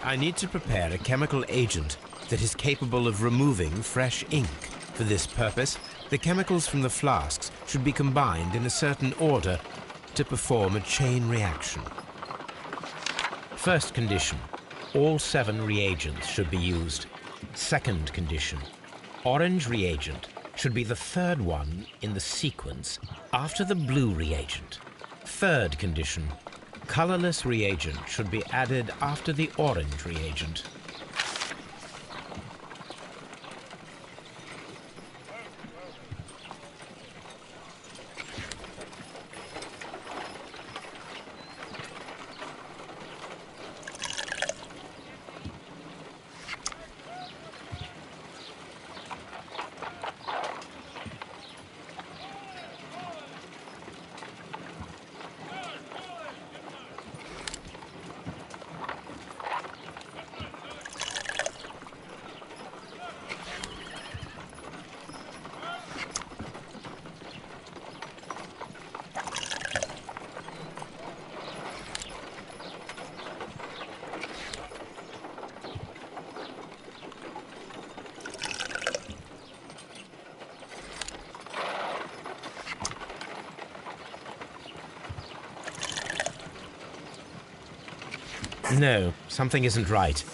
I need to prepare a chemical agent that is capable of removing fresh ink. For this purpose, the chemicals from the flasks should be combined in a certain order to perform a chain reaction. First condition, all 7 reagents should be used. Second condition, orange reagent should be the third one in the sequence after the blue reagent. Third condition, colorless reagent should be added after the orange reagent. No, something isn't right.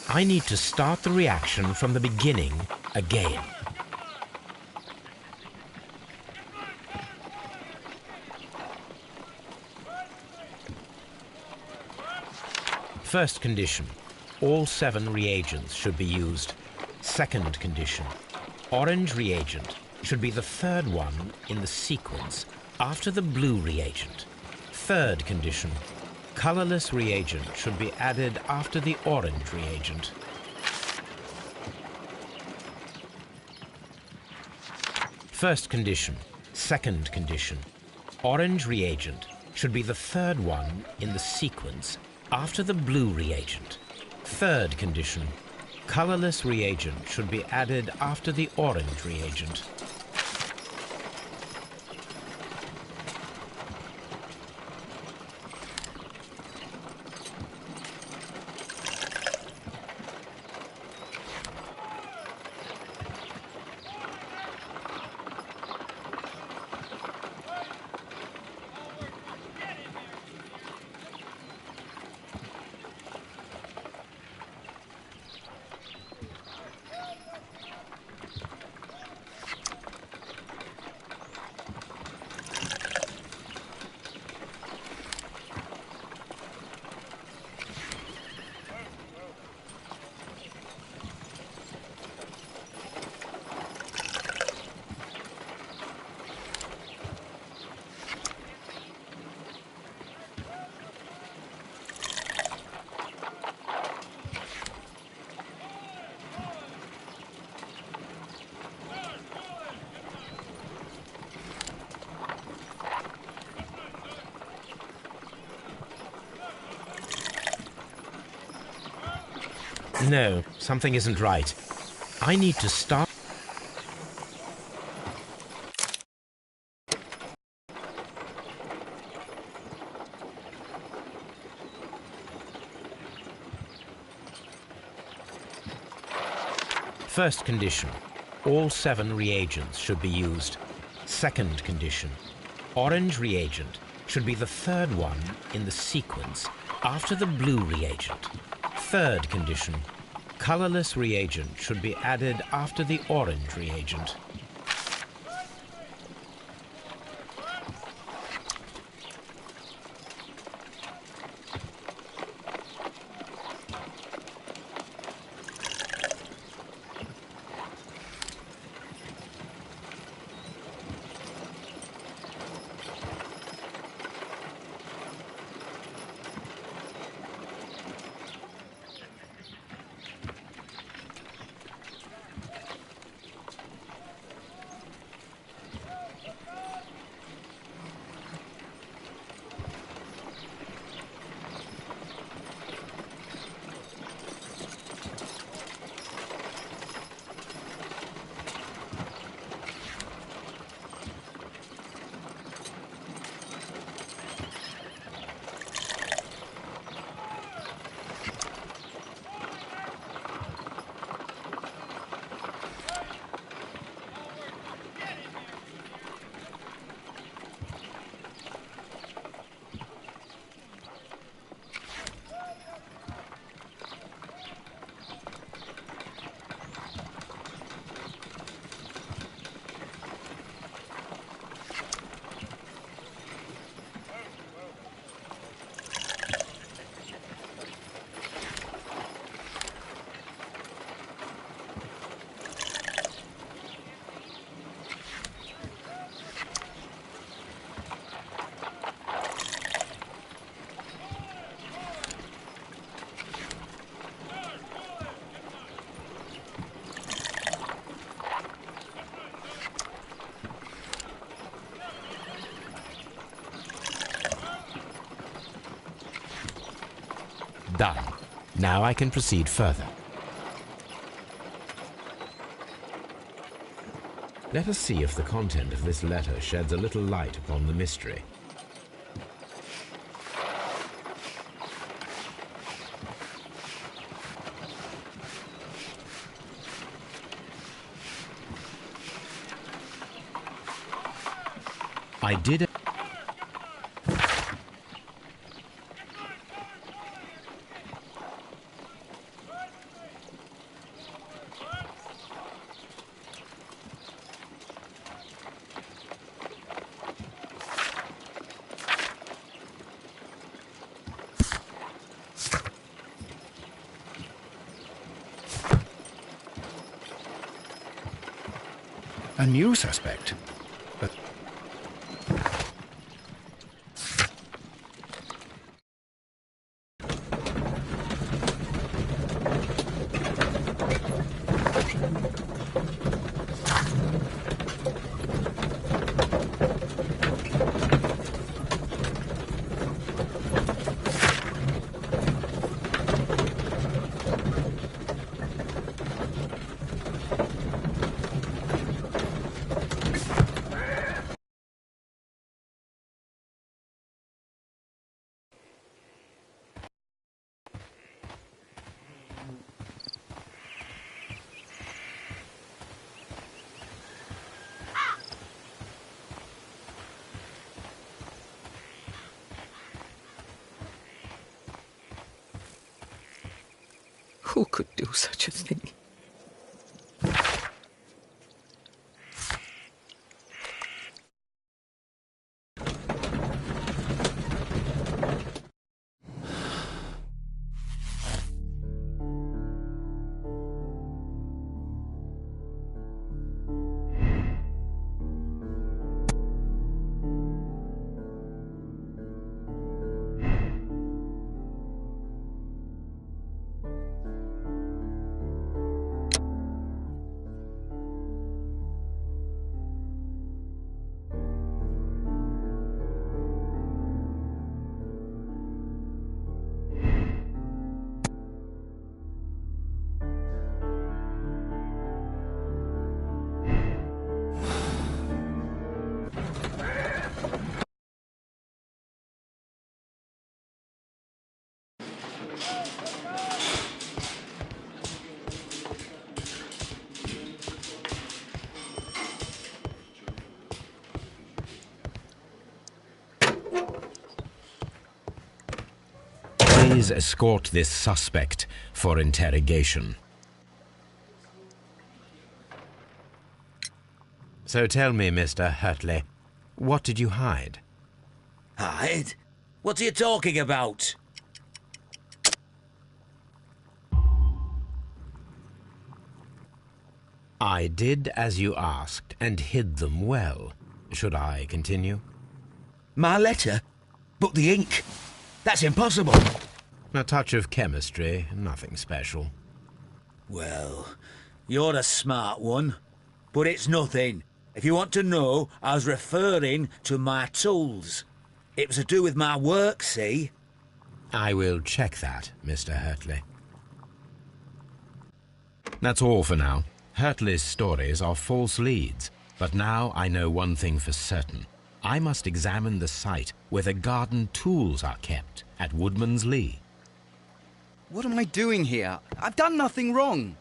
I need to start the reaction from the beginning again. First condition, all 7 reagents should be used. Second condition, orange reagent should be the third one in the sequence after the blue reagent. Third condition, colorless reagent should be added after the orange reagent. First condition, second condition, orange reagent should be the third one in the sequence after the blue reagent. Third condition, colorless reagent should be added after the orange reagent. No, something isn't right. I need to start. First condition, all 7 reagents should be used. Second condition, orange reagent should be the third one in the sequence after the blue reagent. Third condition, colorless reagent should be added after the orange reagent. Done. Now I can proceed further. Let us see if the content of this letter sheds a little light upon the mystery. I did. A new suspect? But who could do such a thing? Please escort this suspect for interrogation. So tell me, Mr. Hurtley, what did you hide? Hide? What are you talking about? I did as you asked and hid them well. Should I continue? My letter? But the ink? That's impossible. A touch of chemistry, nothing special. Well, you're a smart one. But it's nothing. If you want to know, I was referring to my tools. It was to do with my work, see? I will check that, Mr. Hurtley. That's all for now. Hurtley's stories are false leads, but now I know one thing for certain. I must examine the site where the garden tools are kept at Woodman's Lee. What am I doing here? I've done nothing wrong.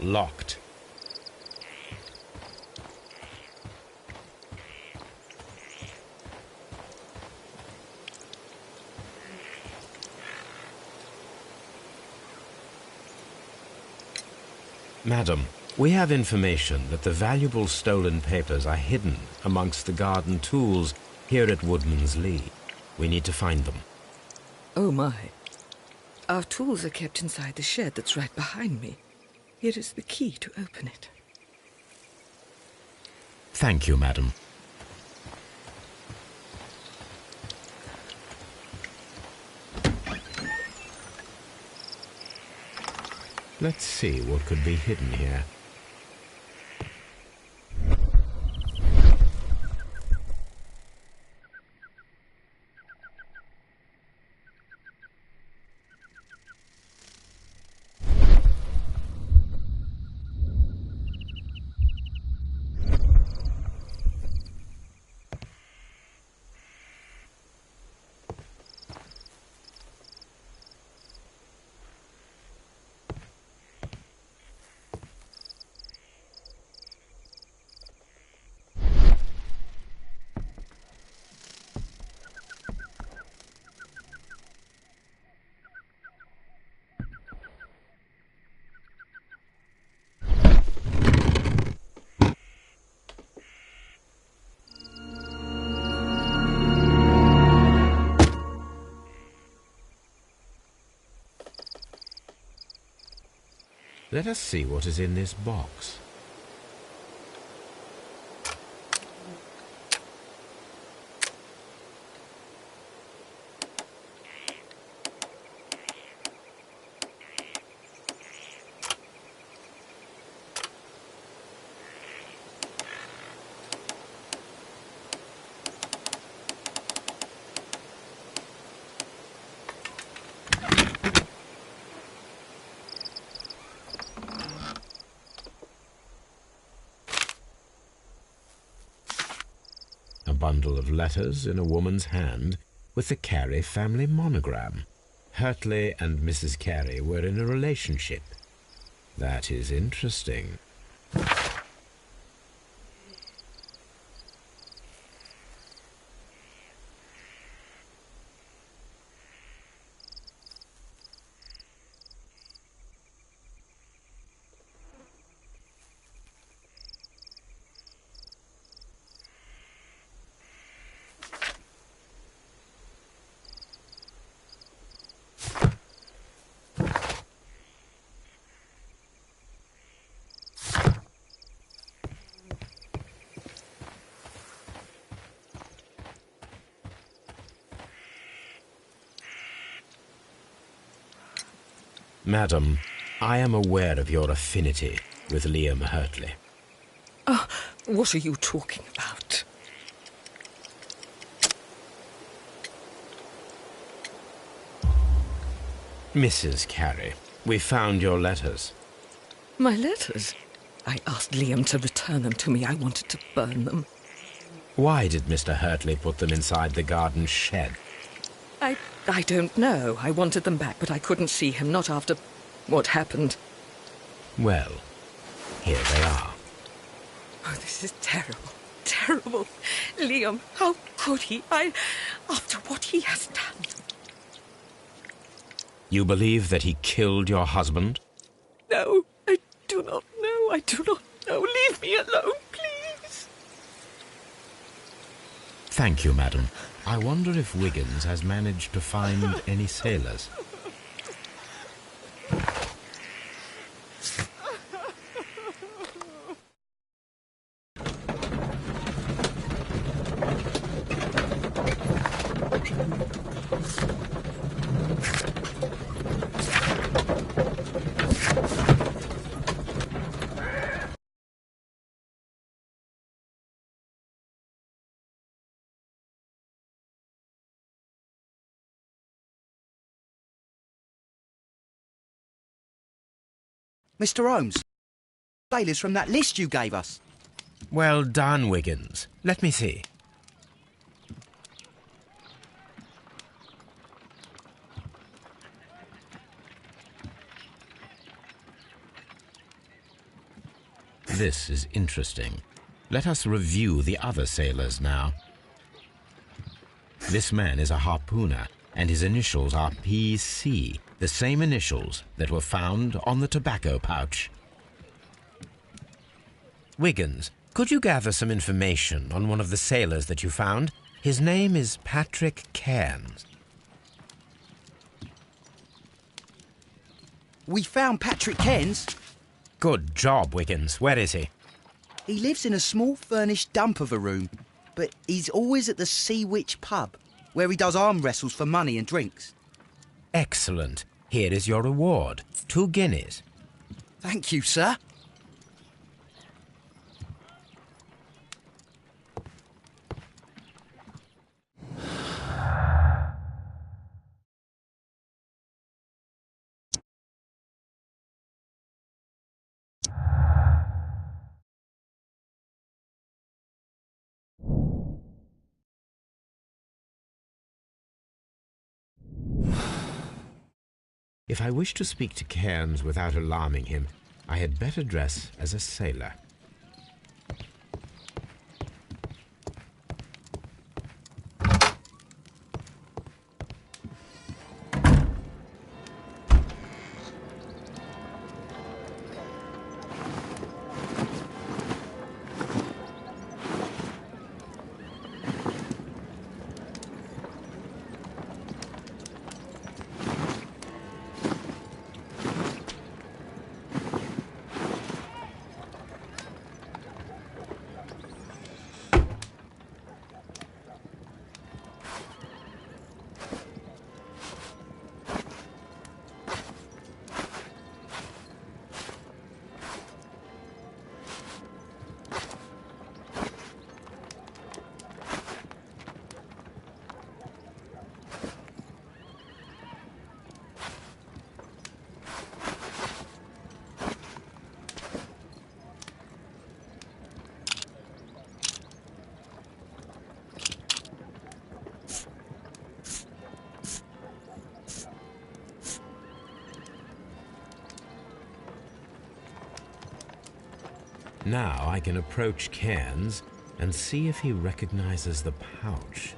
Locked. Madam, we have information that the valuable stolen papers are hidden amongst the garden tools here at Woodman's Lee. We need to find them. Oh my. Our tools are kept inside the shed that's right behind me. Here is the key to open it. Thank you, madam. Let's see what could be hidden here. Let us see what is in this box. A bundle of letters in a woman's hand with the Carey family monogram. Hurtley and Mrs. Carey were in a relationship. That is interesting. Madam, I am aware of your affinity with Liam Hurtley. Oh, what are you talking about? Mrs. Carey, we found your letters. My letters? I asked Liam to return them to me. I wanted to burn them. Why did Mr. Hurtley put them inside the garden shed? I don't know. I wanted them back, but I couldn't see him, not after what happened. Well, here they are. Oh, this is terrible. Terrible. Liam, how could he? After what he has done. You believe that he killed your husband? No, I do not know. I do not know. Leave me alone, please. Thank you, madam. I wonder if Wiggins has managed to find any sailors. Mr. Holmes, sailors from that list you gave us. Well done, Wiggins. Let me see. This is interesting. Let us review the other sailors now. This man is a harpooner, and his initials are PC, the same initials that were found on the tobacco pouch. Wiggins, could you gather some information on one of the sailors that you found? His name is Patrick Cairns. We found Patrick Cairns. Good job, Wiggins. Where is he? He lives in a small furnished dump of a room, but he's always at the Sea Witch pub, where he does arm wrestles for money and drinks. Excellent. Here is your reward. 2 guineas. Thank you, sir. If I wish to speak to Cairns without alarming him, I had better dress as a sailor. Now I can approach Cairns and see if he recognizes the pouch.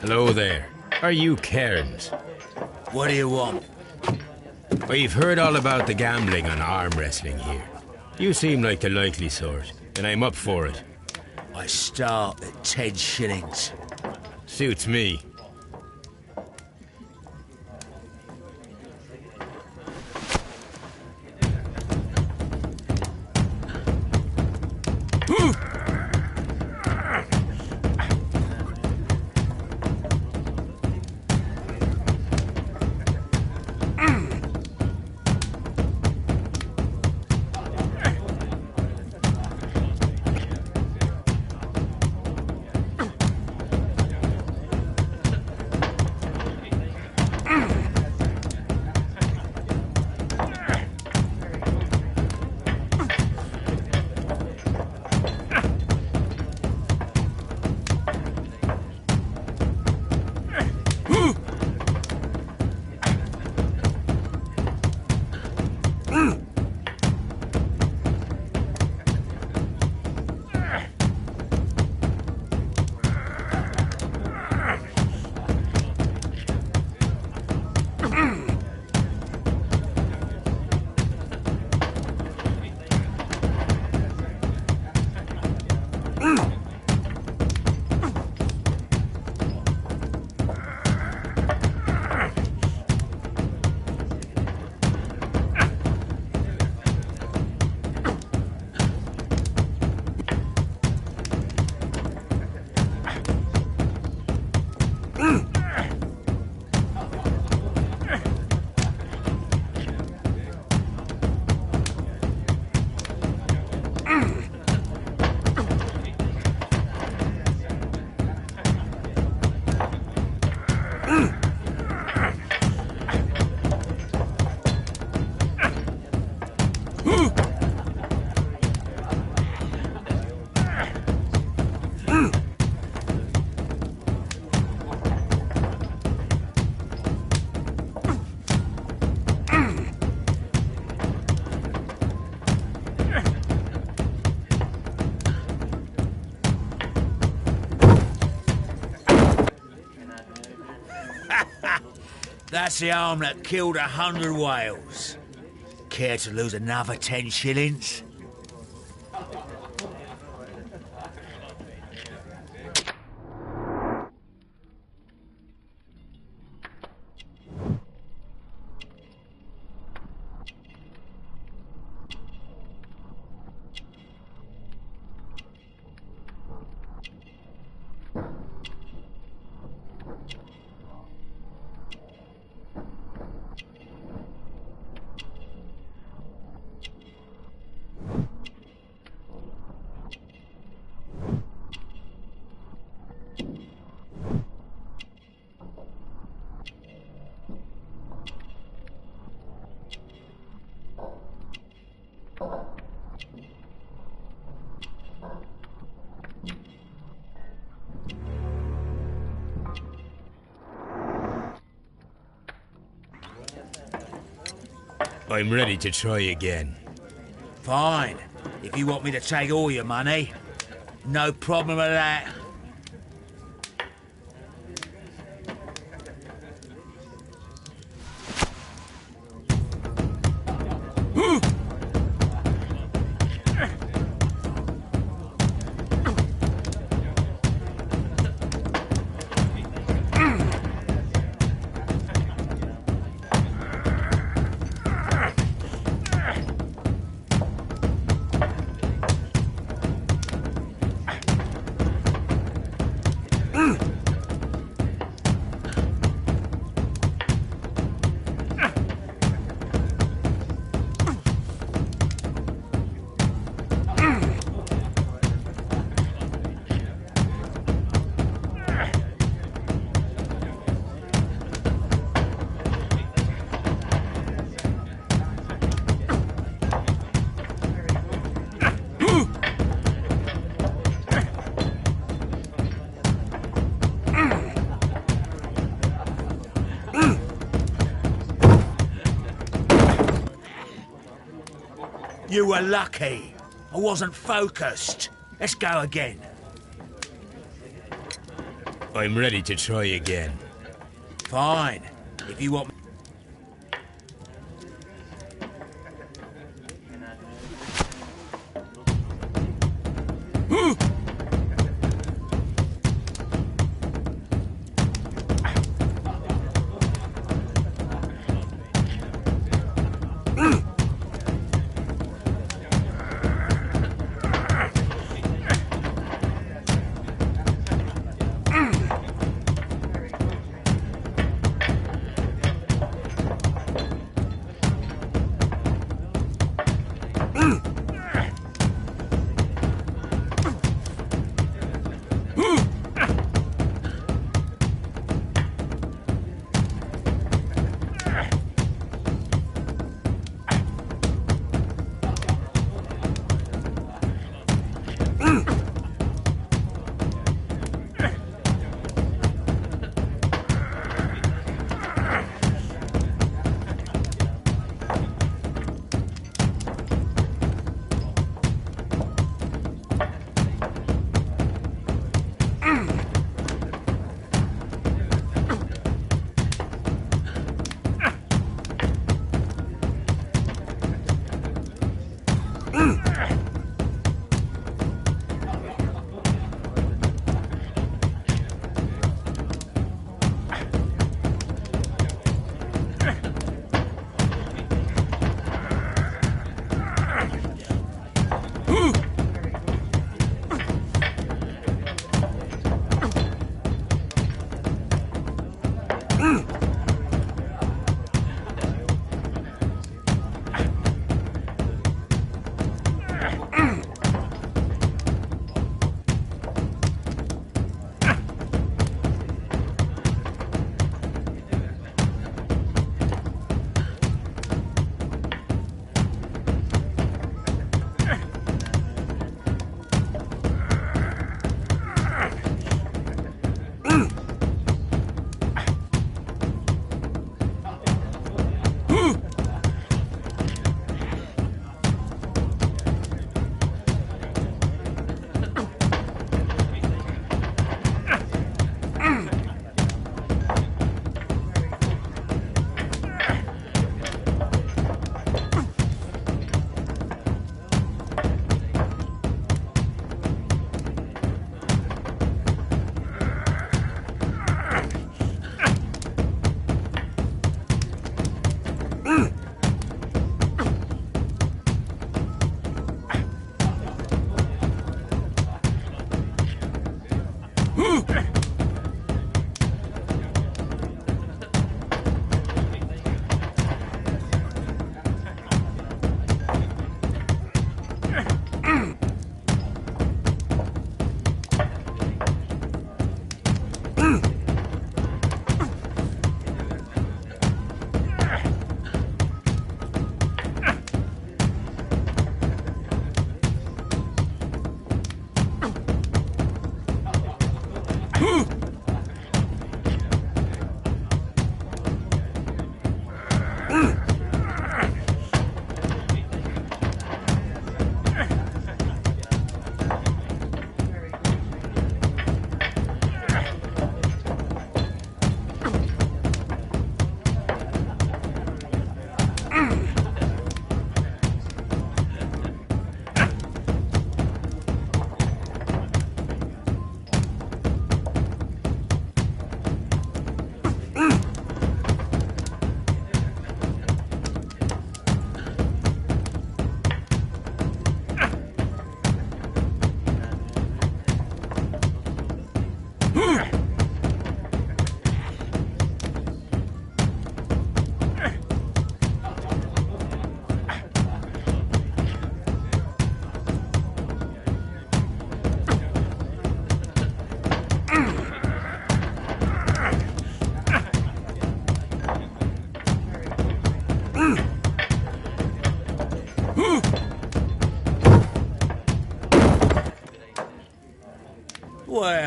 Hello there. Are you Cairns? What do you want? We've heard all about the gambling and arm wrestling here. You seem like the likely sort, and I'm up for it. I start at 10 shillings. Suits me. That's the arm that killed 100 whales. Care to lose another 10 shillings? I'm ready to try again. Fine. If you want me to take all your money, no problem with that. You were lucky. I wasn't focused. Let's go again. I'm ready to try again. Fine. If you want me...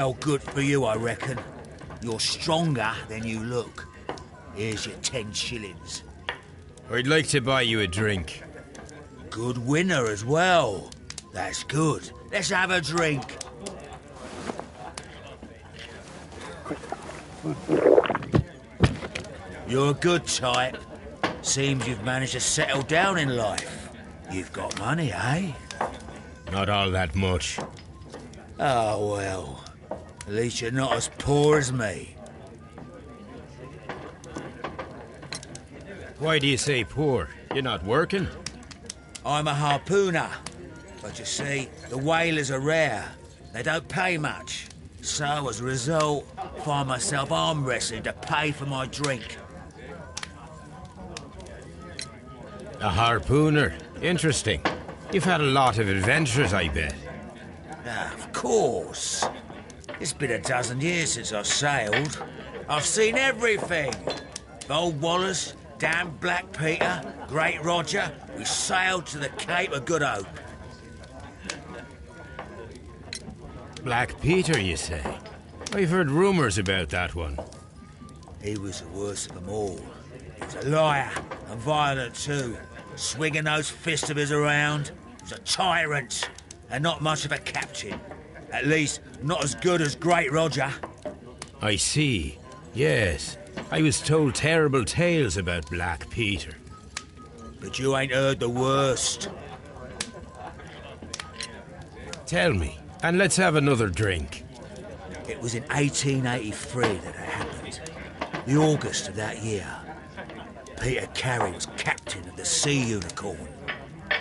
well good for you, I reckon. You're stronger than you look. Here's your 10 shillings. I'd like to buy you a drink. Good winner as well. That's good. Let's have a drink. You're a good type. Seems you've managed to settle down in life. You've got money, eh? Not all that much. Oh, well. At least you're not as poor as me. Why do you say poor? You're not working? I'm a harpooner. But you see, the whalers are rare. They don't pay much. So, as a result, I find myself arm wrestling to pay for my drink. A harpooner? Interesting. You've had a lot of adventures, I bet. Of course. It's been a dozen years since I've sailed. I've seen everything. Old Wallace, damn Black Peter, Great Roger. We sailed to the Cape of Good Hope. Black Peter, you say? I've heard rumours about that one. He was the worst of them all. He was a liar, and violent too. Swinging those fists of his around. He was a tyrant, and not much of a captain. At least, not as good as Great Roger. I see. Yes. I was told terrible tales about Black Peter. But you ain't heard the worst. Tell me, and let's have another drink. It was in 1883 that it happened. The August of that year. Peter Carey was captain of the Sea Unicorn,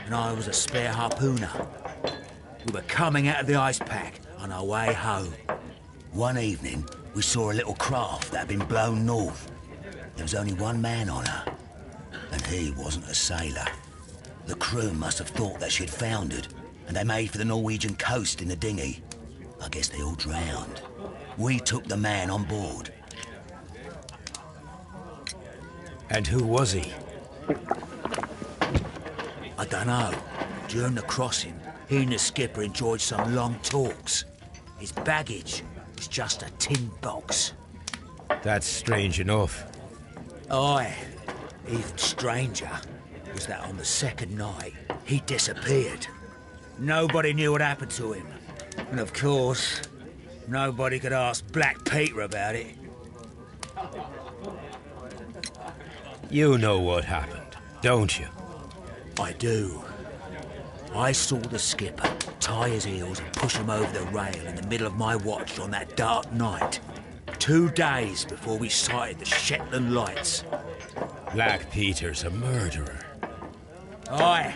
and I was a spare harpooner. We were coming out of the ice pack on our way home. One evening, we saw a little craft that had been blown north. There was only one man on her, and he wasn't a sailor. The crew must have thought that she'd foundered, and they made for the Norwegian coast in the dinghy. I guess they all drowned. We took the man on board. And who was he? I dunno. During the crossing, he and the skipper enjoyed some long talks. His baggage was just a tin box. That's strange enough. Aye. Even stranger was that on the second night, he disappeared. Nobody knew what happened to him. And of course, nobody could ask Black Peter about it. You know what happened, don't you? I do. I saw the skipper tie his heels and push him over the rail in the middle of my watch on that dark night. 2 days before we sighted the Shetland lights. Black Peter's a murderer. Aye.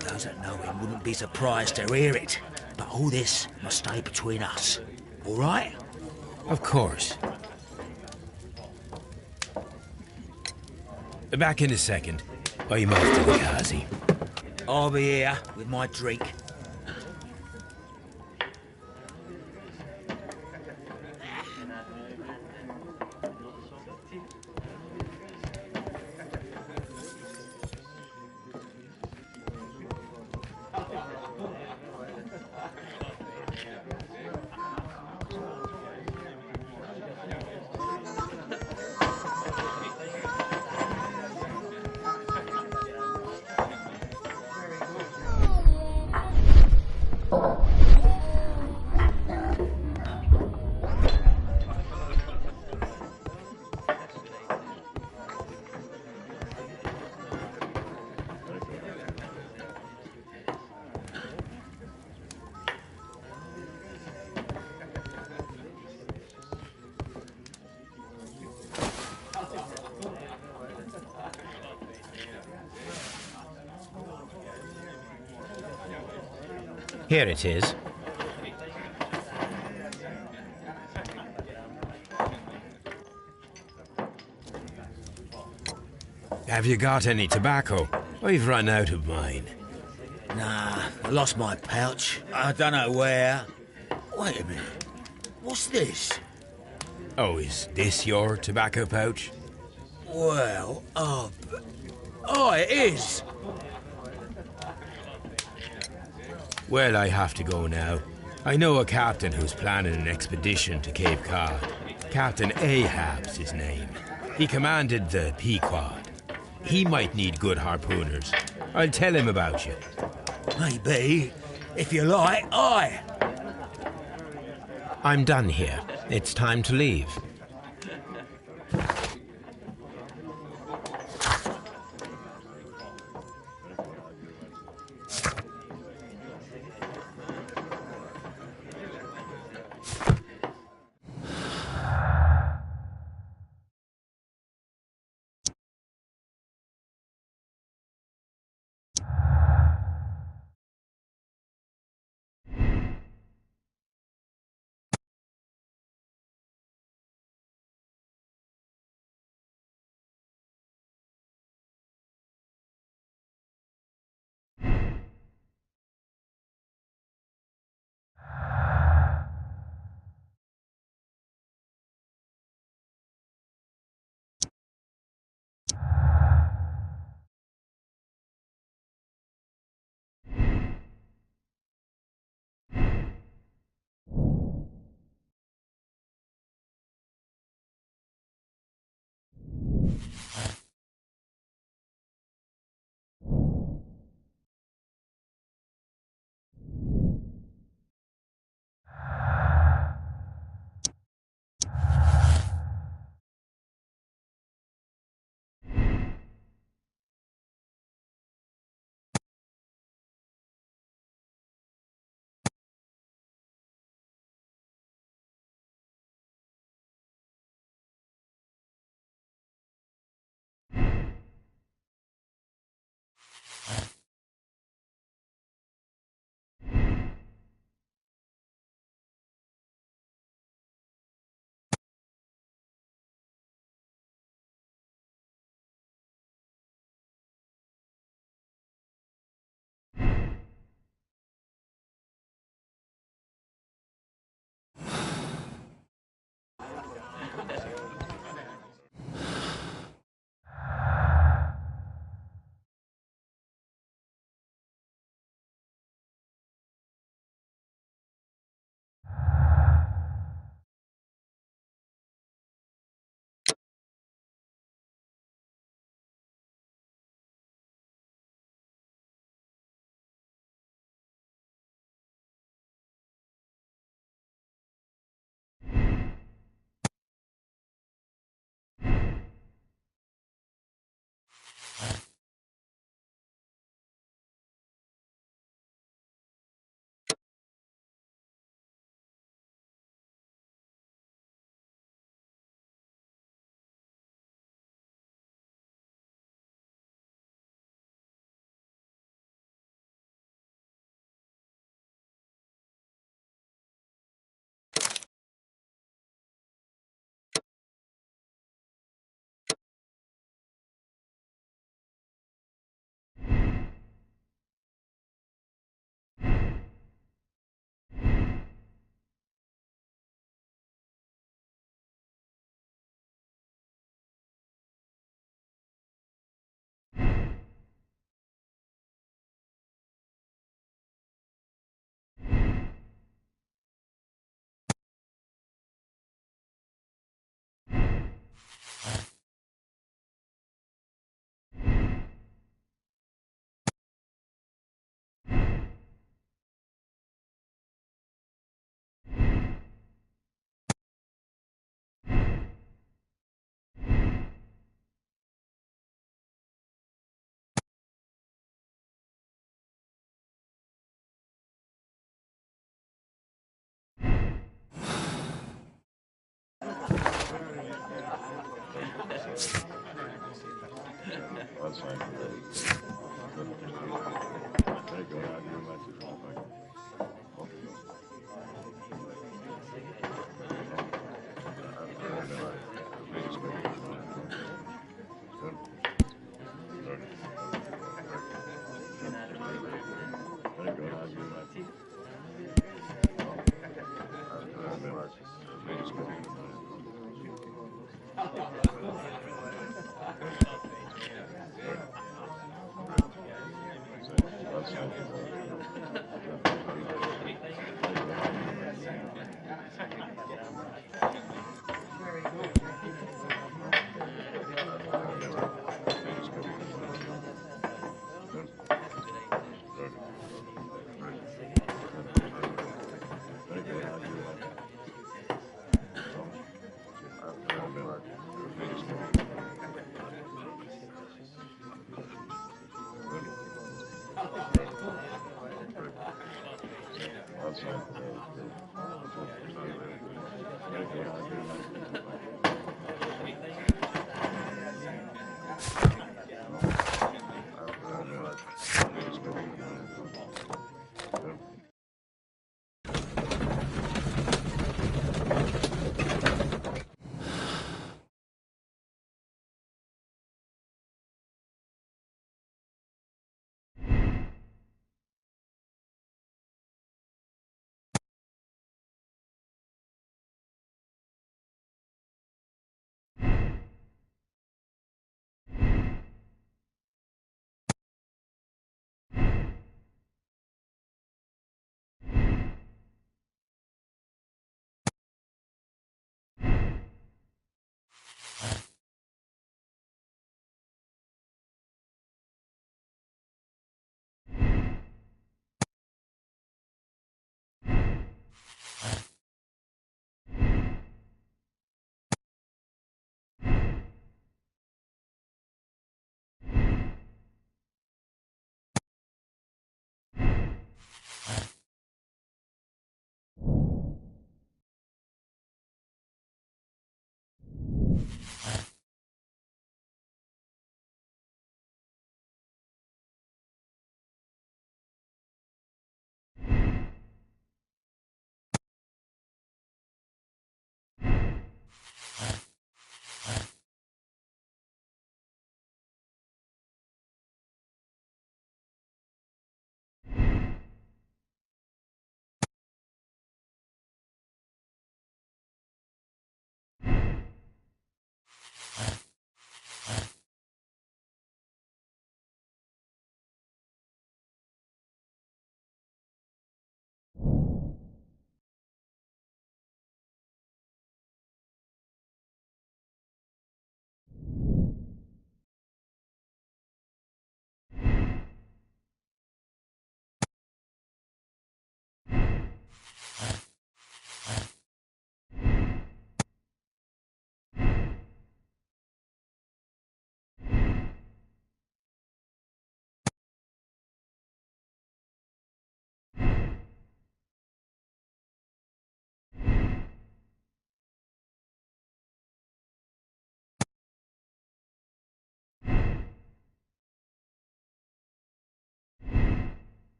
Those that know him wouldn't be surprised to hear it. But all this must stay between us. All right? Of course. Back in a second. I'm off to the Kazi. I'll be here with my drink. Here it is. Have you got any tobacco? I've run out of mine. Nah, I lost my pouch. I don't know where. Wait a minute. What's this? Oh, is this your tobacco pouch? Well, oh, it is. Well, I have to go now. I know a captain who's planning an expedition to Cape Cod. Captain Ahab's his name. He commanded the Pequod. He might need good harpooners. I'll tell him about you. Maybe. If you like, aye. I'm done here. It's time to leave.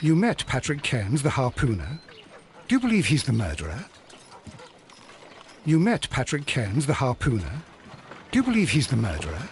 You met Patrick Cairns, the harpooner. Do you believe he's the murderer? You met Patrick Cairns, the harpooner. Do you believe he's the murderer?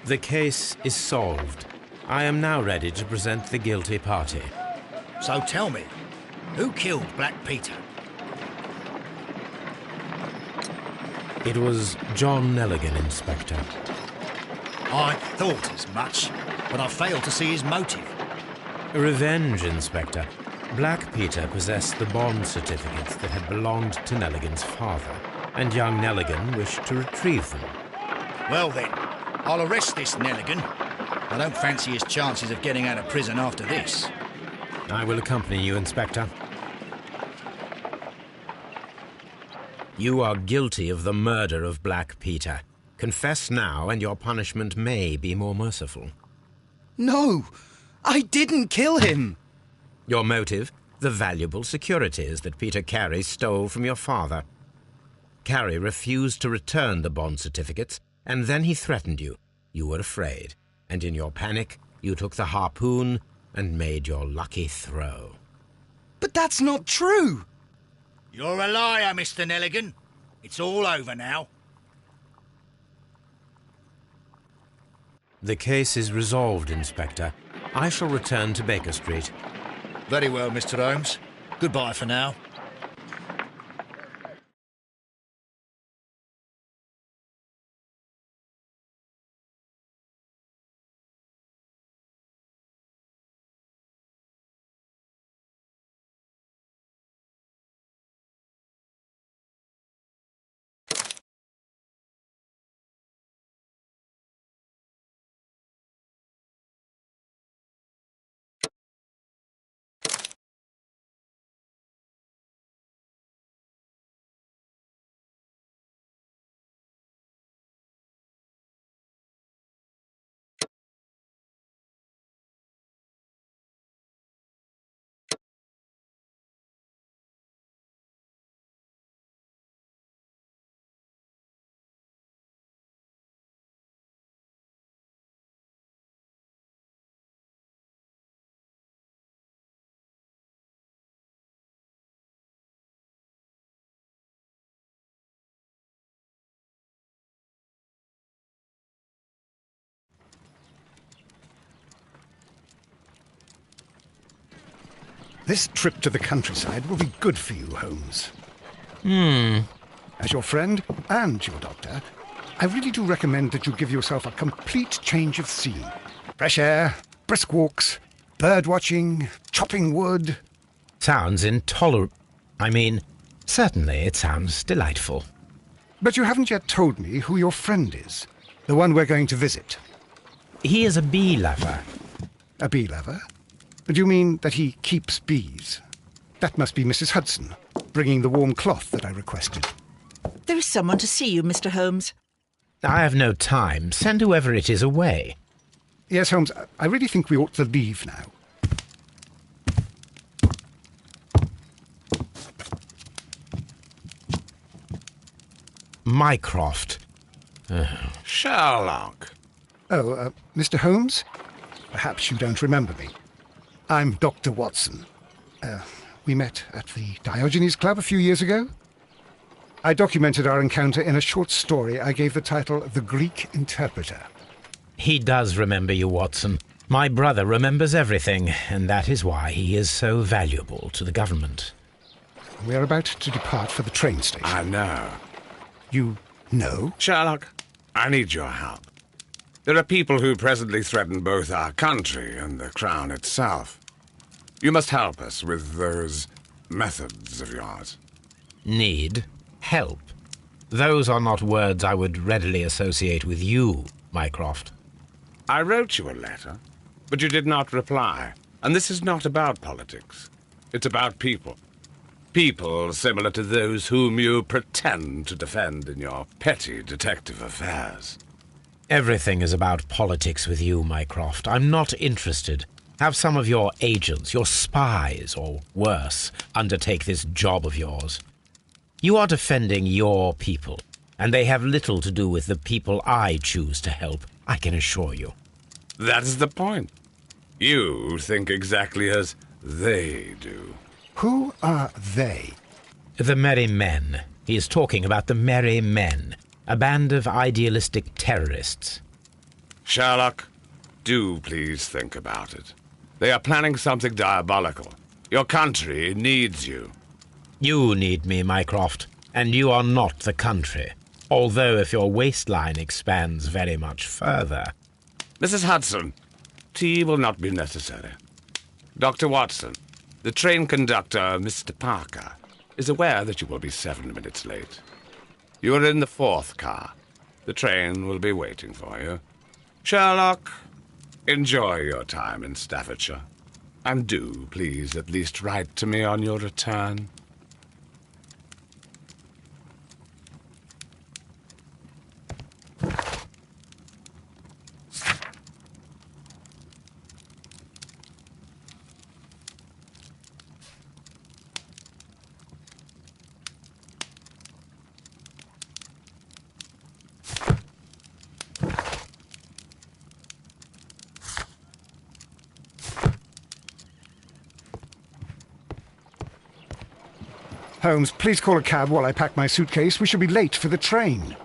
The case is solved. I am now ready to present the guilty party. So tell me, who killed Black Peter? It was John Nelligan, Inspector. I thought as much, but I failed to see his motive. Revenge, Inspector. Black Peter possessed the bond certificates that had belonged to Nelligan's father, and young Nelligan wished to retrieve them. Well then, I'll arrest this Nelligan. I don't fancy his chances of getting out of prison after this. I will accompany you, Inspector. You are guilty of the murder of Black Peter. Confess now, and your punishment may be more merciful. No! I didn't kill him! Your motive? The valuable securities that Peter Carey stole from your father. Carey refused to return the bond certificates, and then he threatened you. You were afraid, and in your panic, you took the harpoon and made your lucky throw. But that's not true! You're a liar, Mr. Nelligan. It's all over now. The case is resolved, Inspector. I shall return to Baker Street. Very well, Mr. Holmes. Goodbye for now. This trip to the countryside will be good for you, Holmes. As your friend and your doctor, I really do recommend that you give yourself a complete change of scene. Fresh air, brisk walks, bird watching, chopping wood. Sounds intolerable. Certainly it sounds delightful. But you haven't yet told me who your friend is, the one we're going to visit. He is a bee lover. A bee lover? Do you mean that he keeps bees? That must be Mrs. Hudson, bringing the warm cloth that I requested. There is someone to see you, Mr. Holmes. I have no time. Send whoever it is away. Yes, Holmes, I really think we ought to leave now. Mycroft. Sherlock. Oh, Mr. Holmes? Perhaps you don't remember me. I'm Dr. Watson. We met at the Diogenes Club a few years ago. I documented our encounter in a short story I gave the title The Greek Interpreter. He does remember you, Watson. My brother remembers everything, and that is why he is so valuable to the government. We are about to depart for the train station. I know. You know? Sherlock, I need your help. There are people who presently threaten both our country and the Crown itself. You must help us with those methods of yours. Need? Help? Those are not words I would readily associate with you, Mycroft. I wrote you a letter, but you did not reply. And this is not about politics. It's about people. People similar to those whom you pretend to defend in your petty detective affairs. Everything is about politics with you, Mycroft. I'm not interested. Have some of your agents, your spies, or worse, undertake this job of yours. You are defending your people, and they have little to do with the people I choose to help, I can assure you. That is the point. You think exactly as they do. Who are they? The Merry Men. He is talking about the Merry Men, a band of idealistic terrorists. Sherlock, do please think about it. They are planning something diabolical. Your country needs you. You need me, Mycroft, and you are not the country. Although if your waistline expands very much further... Mrs. Hudson, tea will not be necessary. Dr. Watson, the train conductor, Mr. Parker, is aware that you will be 7 minutes late. You are in the 4th car. The train will be waiting for you. Sherlock, enjoy your time in Staffordshire. And do, please, at least write to me on your return. Holmes, please call a cab while I pack my suitcase. We should be late for the train.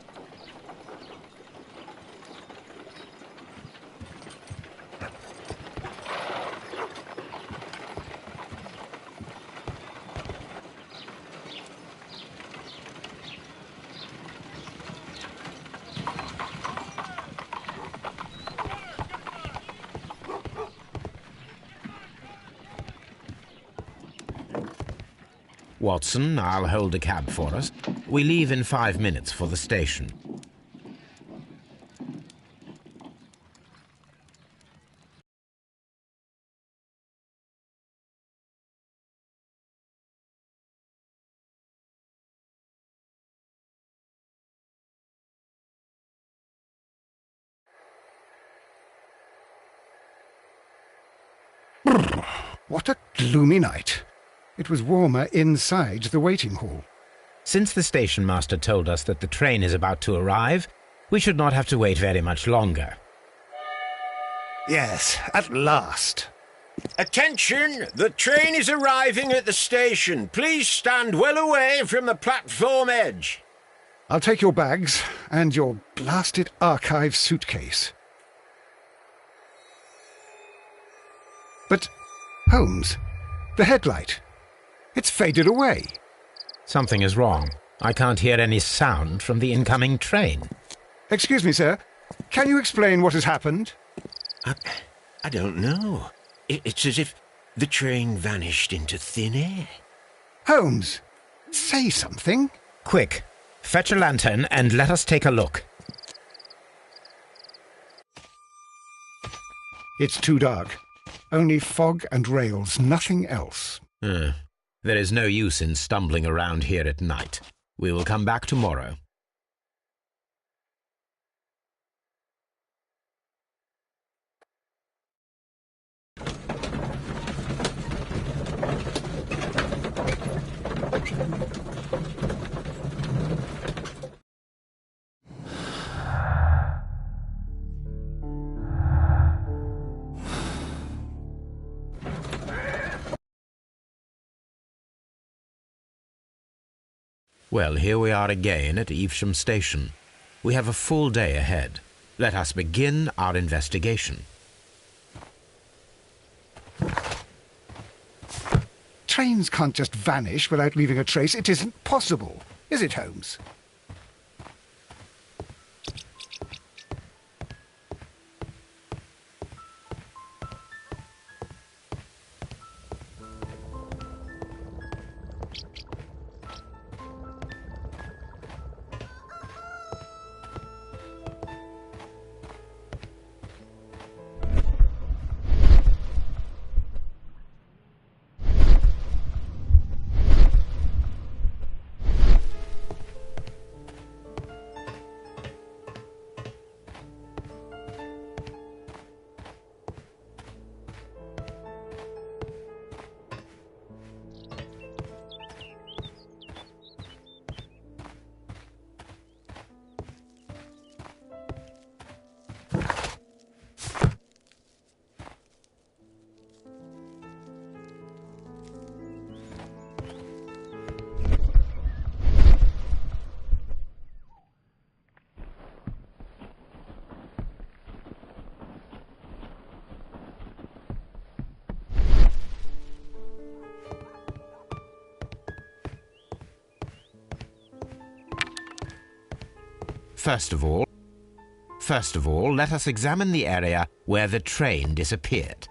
Watson, I'll hold a cab for us. We leave in 5 minutes for the station. What a gloomy night. It was warmer inside the waiting hall. Since the station master told us that the train is about to arrive, we should not have to wait very much longer. Yes, at last. Attention! The train is arriving at the station. Please stand well away from the platform edge. I'll take your bags and your blasted archive suitcase. But, Holmes, the headlight. It's faded away. Something is wrong. I can't hear any sound from the incoming train. Excuse me, sir. Can you explain what has happened? I don't know. It's as if the train vanished into thin air. Holmes, say something. Quick, fetch a lantern and let us take a look. It's too dark. Only fog and rails, nothing else. There is no use in stumbling around here at night. We will come back tomorrow. Well, here we are again at Evesham Station. We have a full day ahead. Let us begin our investigation. Trains can't just vanish without leaving a trace. It isn't possible, is it, Holmes? First of all, let us examine the area where the train disappeared.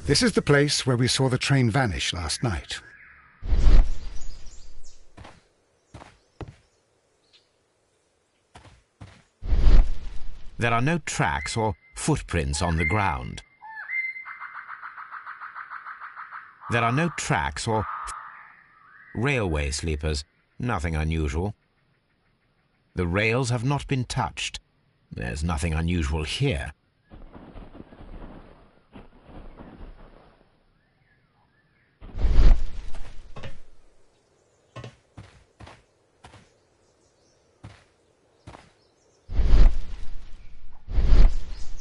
This is the place where we saw the train vanish last night. There are no tracks or footprints on the ground. There are no tracks or railway sleepers, nothing unusual. The rails have not been touched. There's nothing unusual here.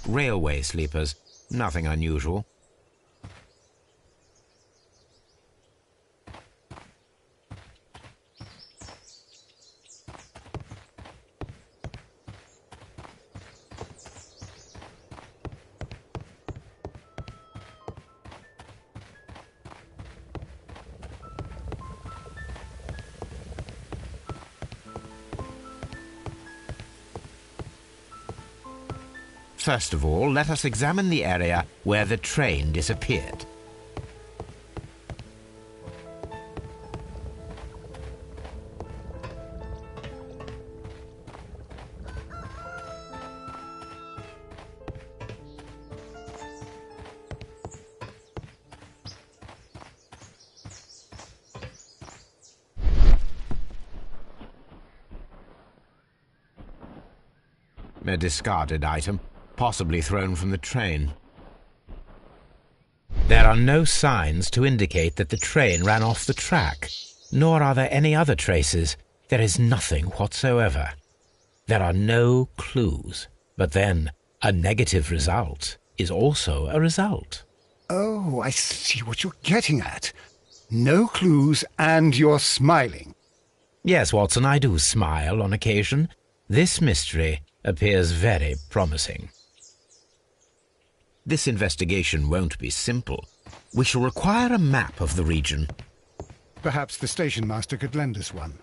Railway sleepers, nothing unusual. First of all, let us examine the area where the train disappeared. A discarded item, possibly thrown from the train. There are no signs to indicate that the train ran off the track, nor are there any other traces. There is nothing whatsoever. There are no clues. But then, a negative result is also a result. Oh, I see what you're getting at. No clues and you're smiling. Yes, Watson, I do smile on occasion. This mystery appears very promising. This investigation won't be simple. We shall require a map of the region. Perhaps the station master could lend us one.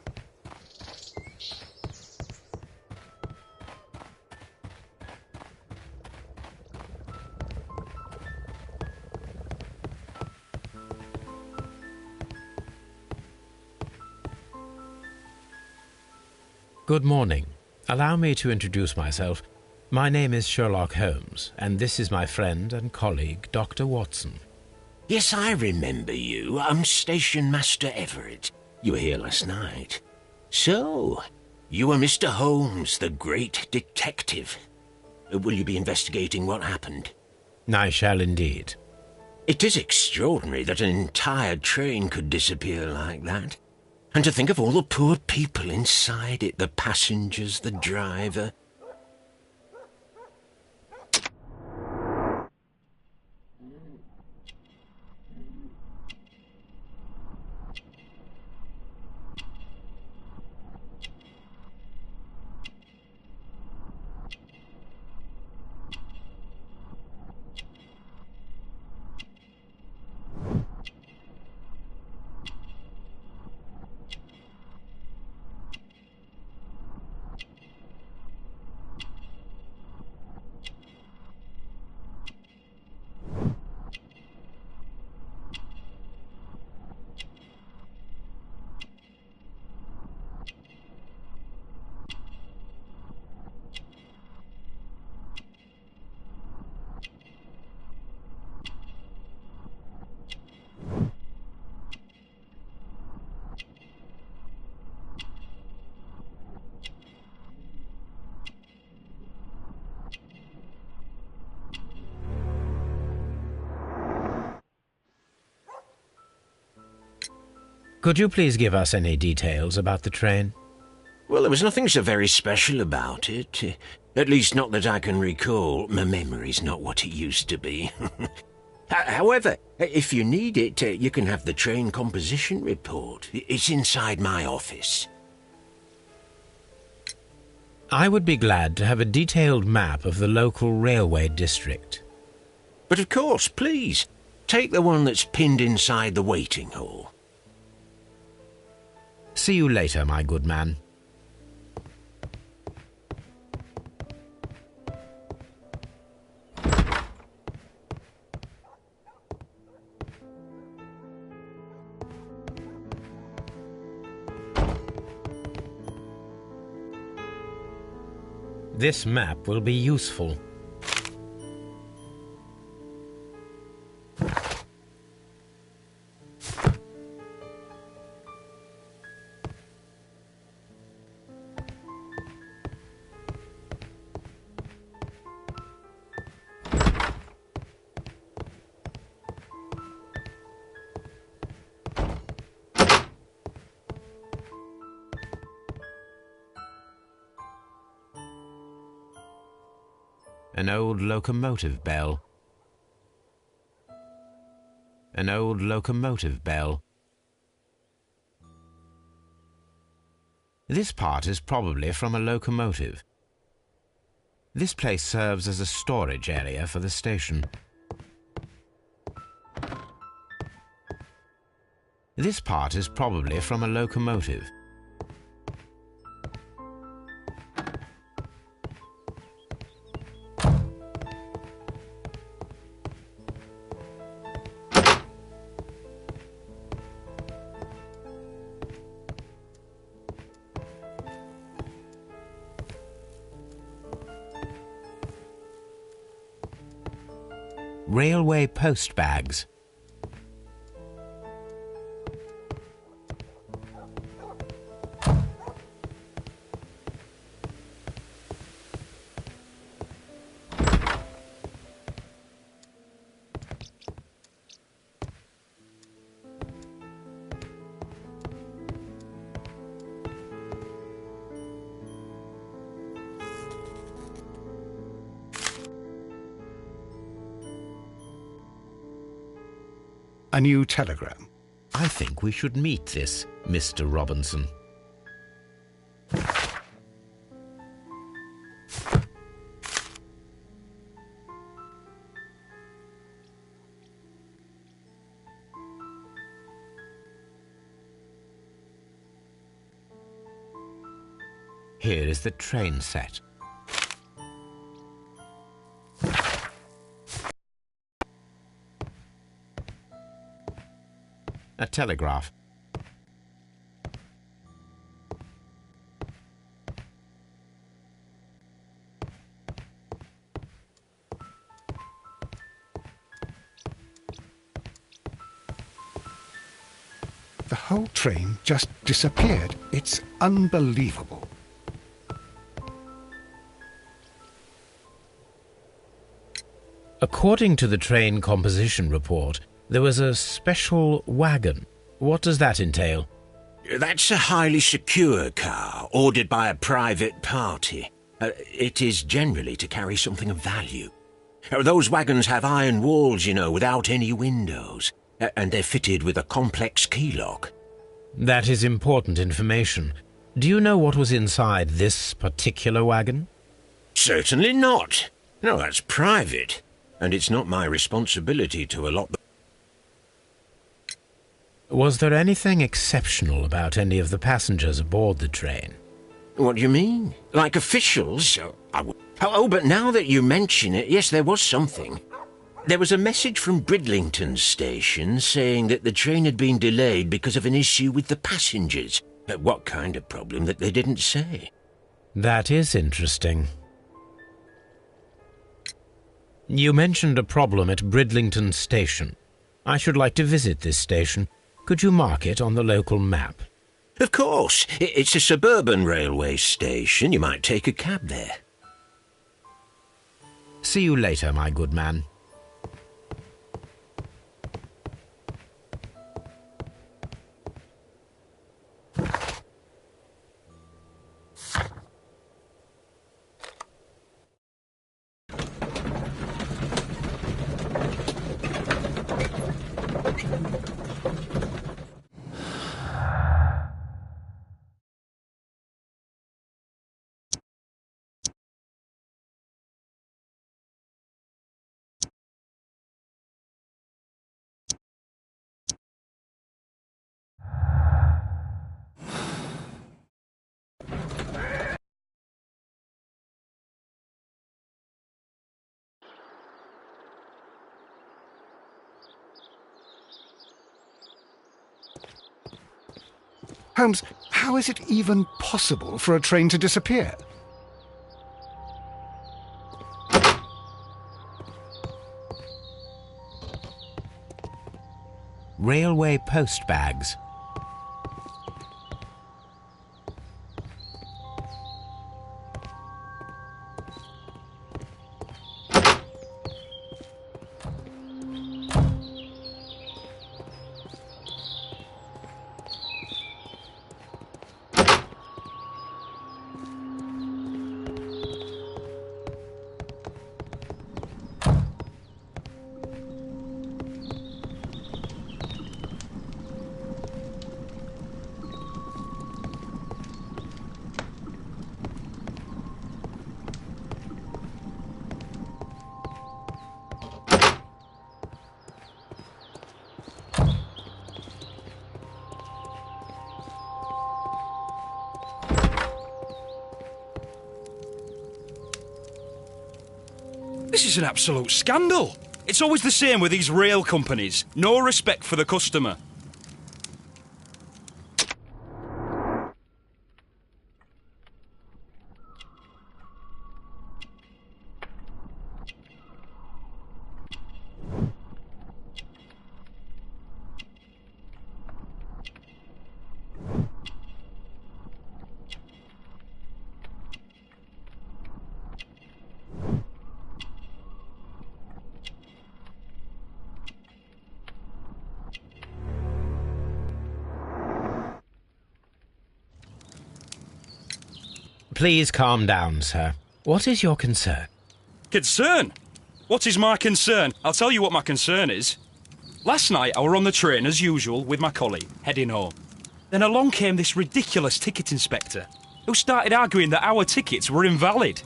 Good morning. Allow me to introduce myself. My name is Sherlock Holmes, and this is my friend and colleague, Dr. Watson. Yes, I remember you. I'm Station Master Everett. You were here last night. So, you are Mr. Holmes, the great detective. Will you be investigating what happened? I shall indeed. It is extraordinary that an entire train could disappear like that. And to think of all the poor people inside it, the passengers, the driver. Could you please give us any details about the train? Well, there was nothing so very special about it. At least not that I can recall. My memory's not what it used to be. However, if you need it, you can have the train composition report. It's inside my office. I would be glad to have a detailed map of the local railway district. But of course, please, take the one that's pinned inside the waiting hall. See you later, my good man. This map will be useful. An old locomotive bell. An old locomotive bell. This part is probably from a locomotive. This place serves as a storage area for the station. This part is probably from a locomotive. Railway post bags. A new telegram. I think we should meet this Mr. Robinson. Here is the train set. A telegraph. The whole train just disappeared. It's unbelievable. According to the train composition report, there was a special wagon. What does that entail? That's a highly secure car, ordered by a private party. It is generally to carry something of value. Those wagons have iron walls, you know, without any windows, and they're fitted with a complex key lock. That is important information. Do you know what was inside this particular wagon? Certainly not. No, that's private, and it's not my responsibility to allot the... Was there anything exceptional about any of the passengers aboard the train? What do you mean? Like officials? Oh, but now that you mention it, yes, there was something. There was a message from Bridlington station saying that the train had been delayed because of an issue with the passengers. What kind of problem that they didn't say? That is interesting. You mentioned a problem at Bridlington station. I should like to visit this station. Could you mark it on the local map? Of course. It's a suburban railway station. You might take a cab there. See you later, my good man. Holmes, how is it even possible for a train to disappear? Railway post bags. This is an absolute scandal. It's always the same with these rail companies. No respect for the customer. Please calm down, sir. What is your concern? Concern? What is my concern? I'll tell you what my concern is. Last night I were on the train as usual with my colleague, heading home. Then along came this ridiculous ticket inspector, who started arguing that our tickets were invalid.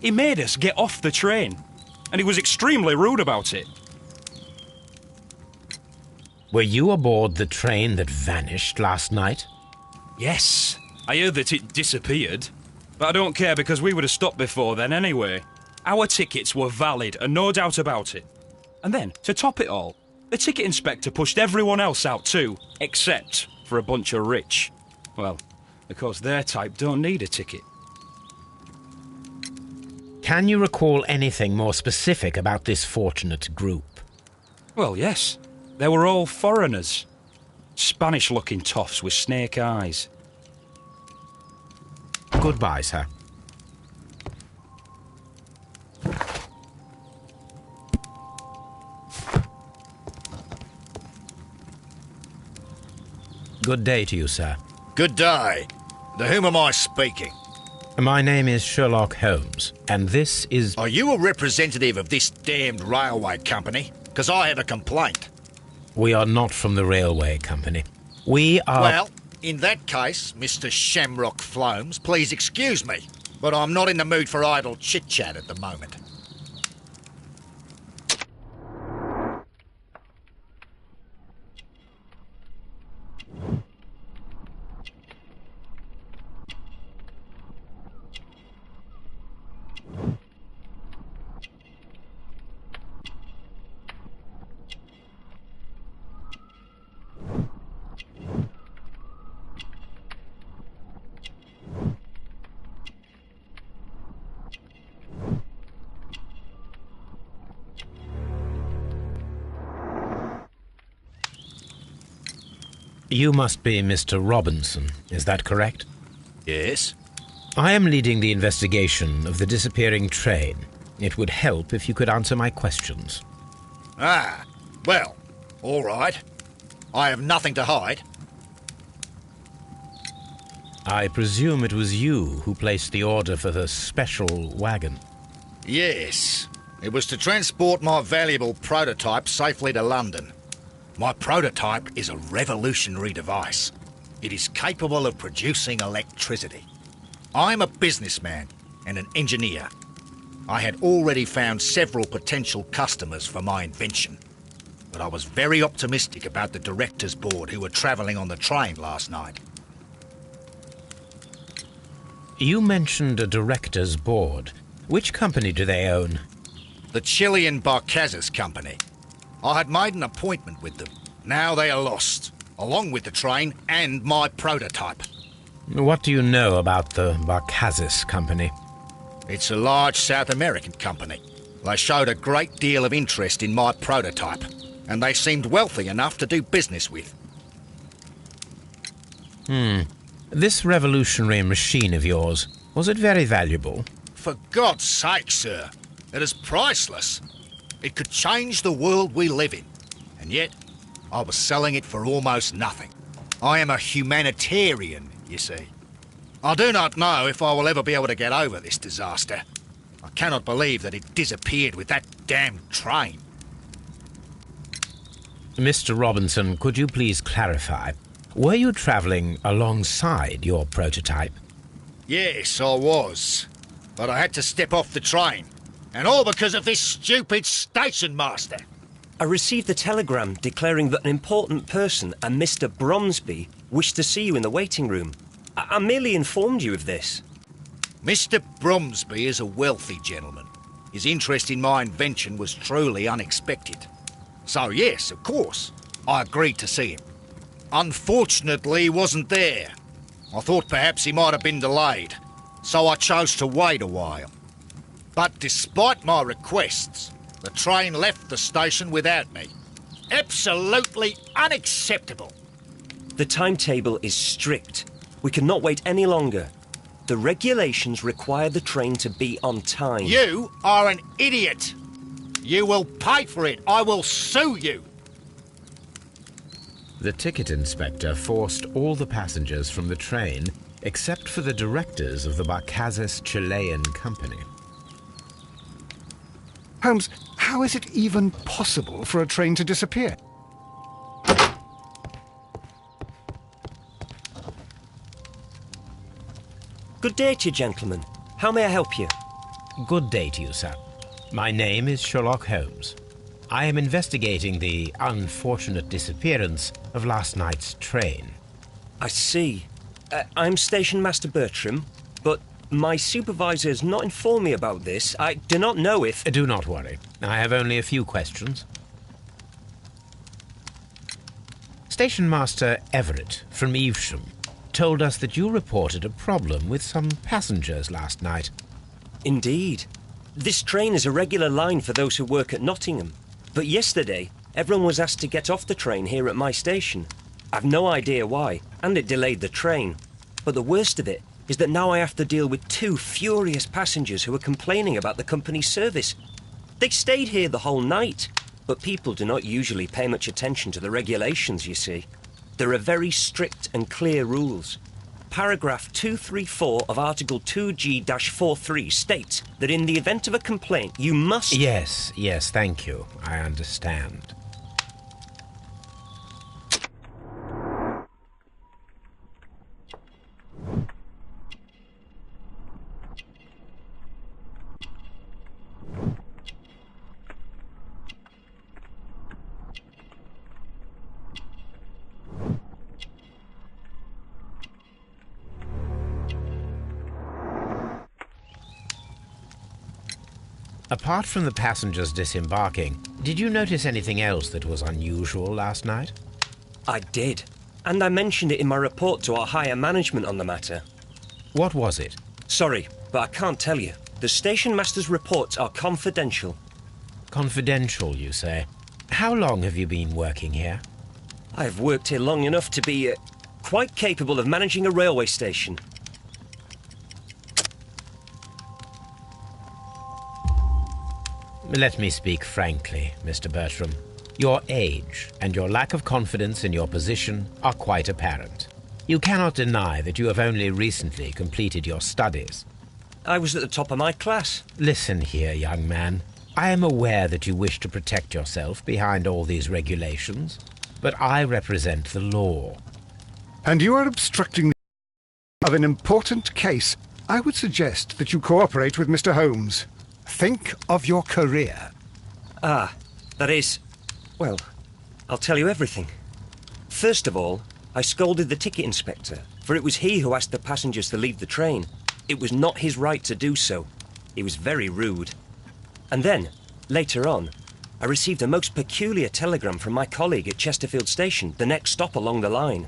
He made us get off the train, and he was extremely rude about it. Were you aboard the train that vanished last night? Yes, I heard that it disappeared. But I don't care because we would have stopped before then anyway. Our tickets were valid and no doubt about it. And then, to top it all, the ticket inspector pushed everyone else out too, except for a bunch of rich. Well, of course their type don't need a ticket. Can you recall anything more specific about this fortunate group? Well, yes. They were all foreigners. Spanish-looking toffs with snake eyes. Goodbye, sir. Good day to you, sir. Good day. To whom am I speaking? My name is Sherlock Holmes, and this is... Are you a representative of this damned railway company? Because I have a complaint. We are not from the railway company. We are... Well, in that case, Mr. Shamrock Flomes, please excuse me, but I'm not in the mood for idle chit-chat at the moment. You must be Mr. Robinson, is that correct? Yes. I am leading the investigation of the disappearing train. It would help if you could answer my questions. Ah, well, all right. I have nothing to hide. I presume it was you who placed the order for the special wagon. Yes. It was to transport my valuable prototype safely to London. My prototype is a revolutionary device. It is capable of producing electricity. I'm a businessman and an engineer. I had already found several potential customers for my invention, but I was very optimistic about the directors' board who were travelling on the train last night. You mentioned a directors' board. Which company do they own? The Chilean Barcazas Company. I had made an appointment with them. Now they are lost. along with the train and my prototype. What do you know about the Barkazis company? It's a large South American company. They showed a great deal of interest in my prototype, and they seemed wealthy enough to do business with. This revolutionary machine of yours, was it very valuable? For God's sake, sir, it is priceless. It could change the world we live in, and yet I was selling it for almost nothing. I am a humanitarian, you see. I do not know if I will ever be able to get over this disaster. I cannot believe that it disappeared with that damned train. Mr. Robinson, could you please clarify? Were you travelling alongside your prototype? Yes, I was. But I had to step off the train. And all because of this stupid station master. I received a telegram declaring that an important person, a Mr. Bromsby, wished to see you in the waiting room. I merely informed you of this. Mr. Bromsby is a wealthy gentleman. His interest in my invention was truly unexpected. So yes, of course, I agreed to see him. Unfortunately, he wasn't there. I thought perhaps he might have been delayed, so I chose to wait a while. But despite my requests, the train left the station without me. Absolutely unacceptable. The timetable is strict. We cannot wait any longer. The regulations require the train to be on time. You are an idiot. You will pay for it. I will sue you. The ticket inspector forced all the passengers from the train except for the directors of the Barkazis Chilean company. Holmes, how is it even possible for a train to disappear? Good day to you, gentlemen. How may I help you? Good day to you, sir. My name is Sherlock Holmes. I am investigating the unfortunate disappearance of last night's train. I see. I'm Station Master Bertram, but my supervisor has not informed me about this. I do not know if... Do not worry. I have only a few questions. Station Master Everett from Evesham told us that you reported a problem with some passengers last night. Indeed. This train is a regular line for those who work at Nottingham. But yesterday, everyone was asked to get off the train here at my station. I've no idea why, and it delayed the train. But the worst of it is that now I have to deal with two furious passengers who are complaining about the company's service. They stayed here the whole night, but people do not usually pay much attention to the regulations, you see. There are very strict and clear rules. Paragraph 234 of Article 2G-43 states that in the event of a complaint, you must... Yes, thank you. I understand. Apart from the passengers disembarking, did you notice anything else that was unusual last night? I did, and I mentioned it in my report to our higher management on the matter. What was it? Sorry, but I can't tell you. The station master's reports are confidential. Confidential, you say? How long have you been working here? I have worked here long enough to be quite capable of managing a railway station. Let me speak frankly, Mr. Bertram. Your age and your lack of confidence in your position are quite apparent. You cannot deny that you have only recently completed your studies. I was at the top of my class. Listen here, young man. I am aware that you wish to protect yourself behind all these regulations, but I represent the law. And you are obstructing of an important case. I would suggest that you cooperate with Mr. Holmes. Think of your career. Ah, that is... Well, I'll tell you everything. First of all, I scolded the ticket inspector, for it was he who asked the passengers to leave the train. It was not his right to do so. He was very rude. And then, later on, I received a most peculiar telegram from my colleague at Chesterfield Station, the next stop along the line.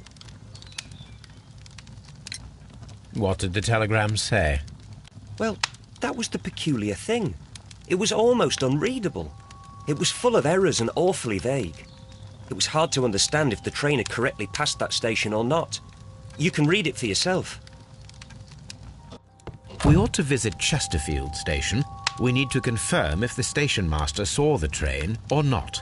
What did the telegram say? Well, that was the peculiar thing. It was almost unreadable. It was full of errors and awfully vague. It was hard to understand if the train had correctly passed that station or not. You can read it for yourself. We ought to visit Chesterfield Station. We need to confirm if the station master saw the train or not.